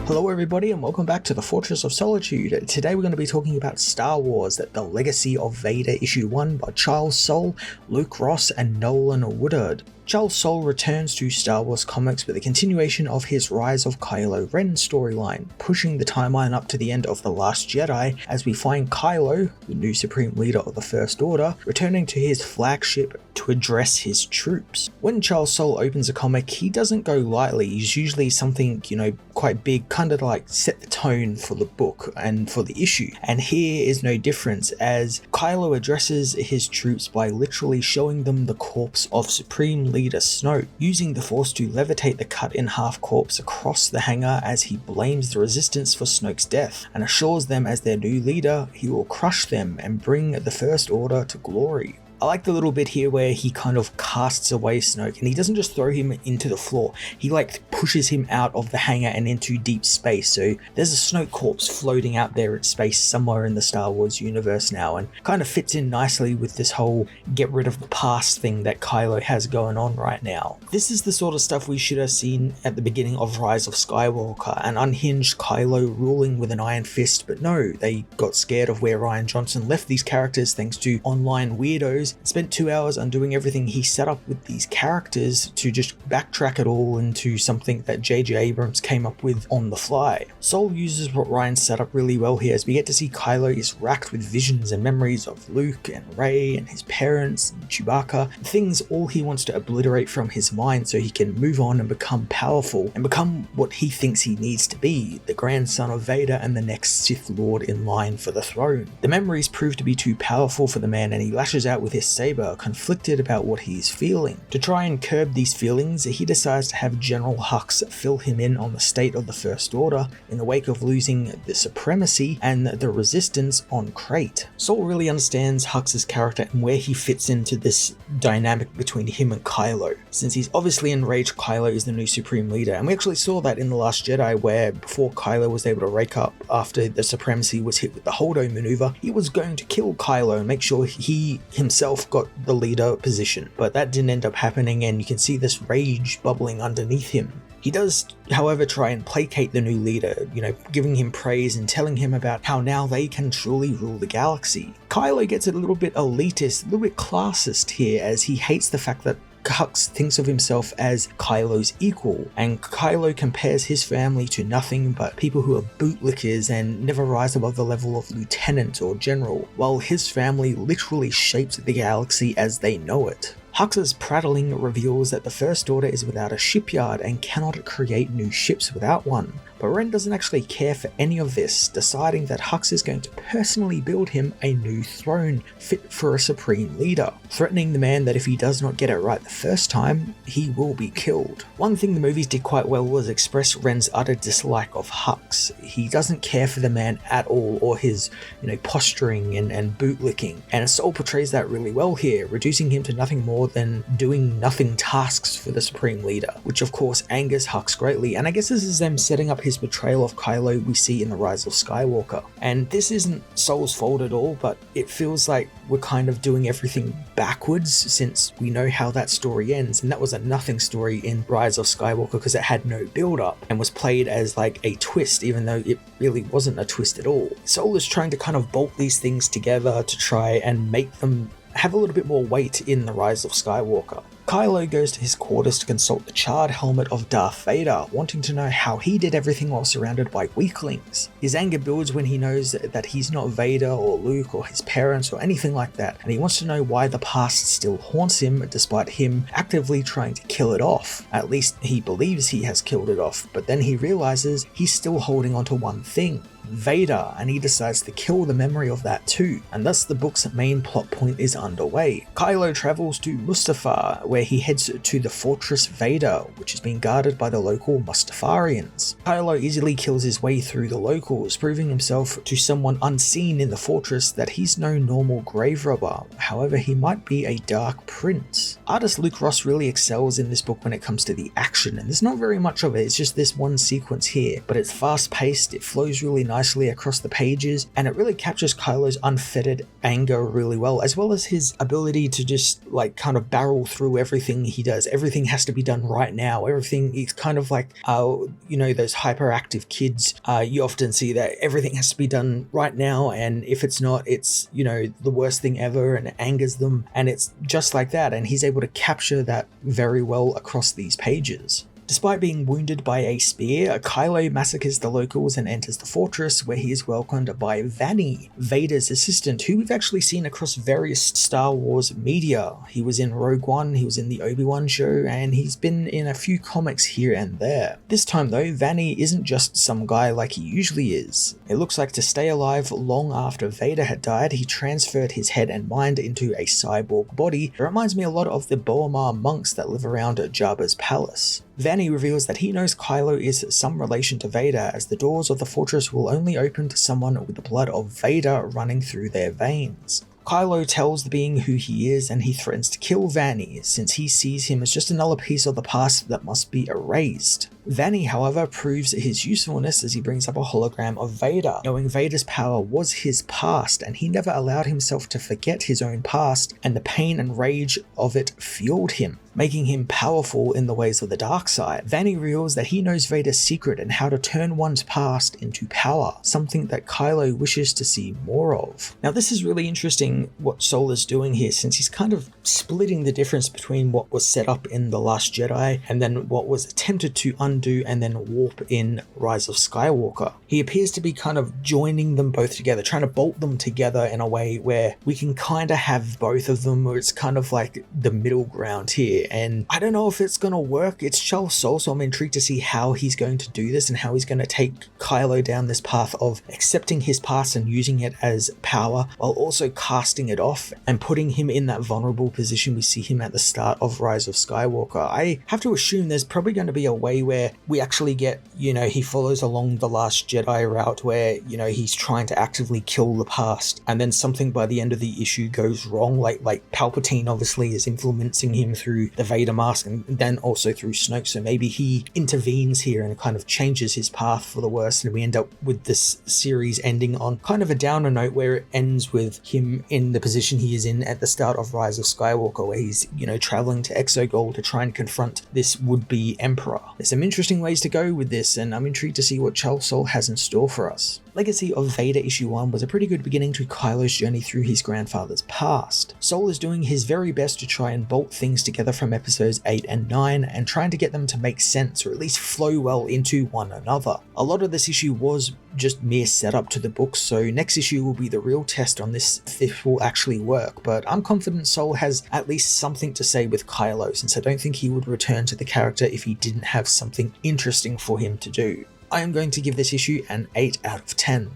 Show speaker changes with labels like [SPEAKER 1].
[SPEAKER 1] Hello everybody and welcome back to the Fortress of Solitude. Today we're going to be talking about Star Wars, The Legacy of Vader Issue 1 by Charles Soule, Luke Ross and Nolan Woodard. Charles Soule returns to Star Wars comics with a continuation of his Rise of Kylo Ren storyline, pushing the timeline up to the end of The Last Jedi as we find Kylo, the new Supreme Leader of the First Order, returning to his flagship to address his troops. When Charles Soule opens a comic, he doesn't go lightly. He's usually something, quite big, kind of like set the tone for the book and for the issue. And here is no difference, as Kylo addresses his troops by literally showing them the corpse of Supreme Leader Snoke, using the Force to levitate the cut-in-half corpse across the hangar as he blames the Resistance for Snoke's death, and assures them as their new leader, he will crush them and bring the First Order to glory. I like the little bit here where he kind of casts away Snoke, and he doesn't just throw him into the floor, he pushes him out of the hangar and into deep space. So there's a Snoke corpse floating out there in space somewhere in the Star Wars universe now, and kind of fits in nicely with this whole get rid of the past thing that Kylo has going on right now. This is the sort of stuff we should have seen at the beginning of Rise of Skywalker, an unhinged Kylo ruling with an iron fist, but no, they got scared of where Rian Johnson left these characters thanks to online weirdos, spent 2 hours undoing everything he set up with these characters to just backtrack it all into something that J.J. Abrams came up with on the fly. Soule uses what Ryan set up really well here, as we get to see Kylo is racked with visions and memories of Luke and Rey and his parents and Chewbacca, things all he wants to obliterate from his mind so he can move on and become powerful and become what he thinks he needs to be, the grandson of Vader and the next Sith Lord in line for the throne. The memories prove to be too powerful for the man, and he lashes out with his saber, conflicted about what he is feeling. To try and curb these feelings, he decides to have General Hux fill him in on the state of the First Order in the wake of losing the Supremacy and the Resistance on Crate. Soule really understands Hux's character and where he fits into this dynamic between him and Kylo, since he's obviously enraged Kylo is the new Supreme Leader, and we actually saw that in The Last Jedi, where before Kylo was able to rake up after the Supremacy was hit with the Holdo maneuver, he was going to kill Kylo and make sure he himself got the leader position, but that didn't end up happening, and you can see this rage bubbling underneath him. He does, however, try and placate the new leader, giving him praise and telling him about how now they can truly rule the galaxy. Kylo gets a little bit elitist, a little bit classist here, as he hates the fact that Hux thinks of himself as Kylo's equal, and Kylo compares his family to nothing but people who are bootlickers and never rise above the level of lieutenant or general, while his family literally shapes the galaxy as they know it. Hux's prattling reveals that the First Order is without a shipyard and cannot create new ships without one. But Ren doesn't actually care for any of this, deciding that Hux is going to personally build him a new throne fit for a Supreme Leader, threatening the man that if he does not get it right the first time, he will be killed. One thing the movies did quite well was express Ren's utter dislike of Hux. He doesn't care for the man at all, or his posturing and bootlicking, and Soule portrays that really well here, reducing him to nothing more than doing nothing tasks for the Supreme Leader, which of course angers Hux greatly, and I guess this is them setting up his betrayal of Kylo we see in The Rise of Skywalker. And this isn't Soule's fault at all, but it feels like we're kind of doing everything backwards, since we know how that story ends, and that was a nothing story in Rise of Skywalker because it had no build up and was played as like a twist, even though it really wasn't a twist at all. Soule is trying to kind of bolt these things together to try and make them have a little bit more weight in The Rise of Skywalker. Kylo goes to his quarters to consult the charred helmet of Darth Vader, wanting to know how he did everything while surrounded by weaklings. His anger builds when he knows that he's not Vader or Luke or his parents or anything like that, and he wants to know why the past still haunts him despite him actively trying to kill it off. At least he believes he has killed it off, but then he realizes he's still holding on to one thing: Vader, and he decides to kill the memory of that too, and thus the book's main plot point is underway. Kylo travels to Mustafar, where he heads to the Fortress Vader, which is being guarded by the local Mustafarians. Kylo easily kills his way through the locals, proving himself to someone unseen in the fortress that he's no normal grave robber, however he might be a dark prince. Artist Luke Ross really excels in this book when it comes to the action, and there's not very much of it, it's just this one sequence here, but it's fast paced, it flows really nicely, nicely across the pages, and it really captures Kylo's unfettered anger really well, as well as his ability to just like kind of barrel through everything he does. Everything has to be done right now. Everything is kind of like, those hyperactive kids. You often see that everything has to be done right now, and if it's not, it's, the worst thing ever, and it angers them. And it's just like that, and he's able to capture that very well across these pages. Despite being wounded by a spear, Kylo massacres the locals and enters the fortress, where he is welcomed by Vanny, Vader's assistant, who we've actually seen across various Star Wars media. He was in Rogue One, he was in the Obi-Wan show, and he's been in a few comics here and there. This time though, Vanny isn't just some guy like he usually is. It looks like to stay alive long after Vader had died, he transferred his head and mind into a cyborg body. It reminds me a lot of the Boamar monks that live around Jabba's palace. Vanny reveals that he knows Kylo is some relation to Vader, as the doors of the fortress will only open to someone with the blood of Vader running through their veins. Kylo tells the being who he is, and he threatens to kill Vanny, since he sees him as just another piece of the past that must be erased. Vanny, however, proves his usefulness as he brings up a hologram of Vader, knowing Vader's power was his past, and he never allowed himself to forget his own past, and the pain and rage of it fueled him, making him powerful in the ways of the dark side. Vanny reveals that he knows Vader's secret and how to turn one's past into power, something that Kylo wishes to see more of. Now this is really interesting what Sol is doing here, since he's kind of splitting the difference between what was set up in The Last Jedi and then what was attempted to undo and then warp in Rise of Skywalker. He appears to be kind of joining them both together, trying to bolt them together in a way where we can kind of have both of them, or it's kind of like the middle ground here. And I don't know if it's going to work. It's Charles Soule, so I'm intrigued to see how he's going to do this and how he's going to take Kylo down this path of accepting his past and using it as power, while also casting it off and putting him in that vulnerable position we see him at the start of Rise of Skywalker. I have to assume there's probably going to be a way where we actually get, he follows along the Last Jedi route where, he's trying to actively kill the past, and then something by the end of the issue goes wrong, like Palpatine obviously is influencing him through the Vader mask and then also through Snoke, so maybe he intervenes here and kind of changes his path for the worse, and we end up with this series ending on kind of a downer note where it ends with him in the position he is in at the start of Rise of Skywalker, where he's, traveling to Exegol to try and confront this would-be Emperor. There's some interesting ways to go with this, and I'm intrigued to see what Charles Soule has in store for us. Legacy of Vader issue 1 was a pretty good beginning to Kylo's journey through his grandfather's past. Soule is doing his very best to try and bolt things together from episodes 8 and 9 and trying to get them to make sense or at least flow well into one another. A lot of this issue was just mere setup to the book, so next issue will be the real test on this if it will actually work, but I'm confident Soule has at least something to say with Kylo, since I don't think he would return to the character if he didn't have something interesting for him to do. I am going to give this issue an 8 out of 10.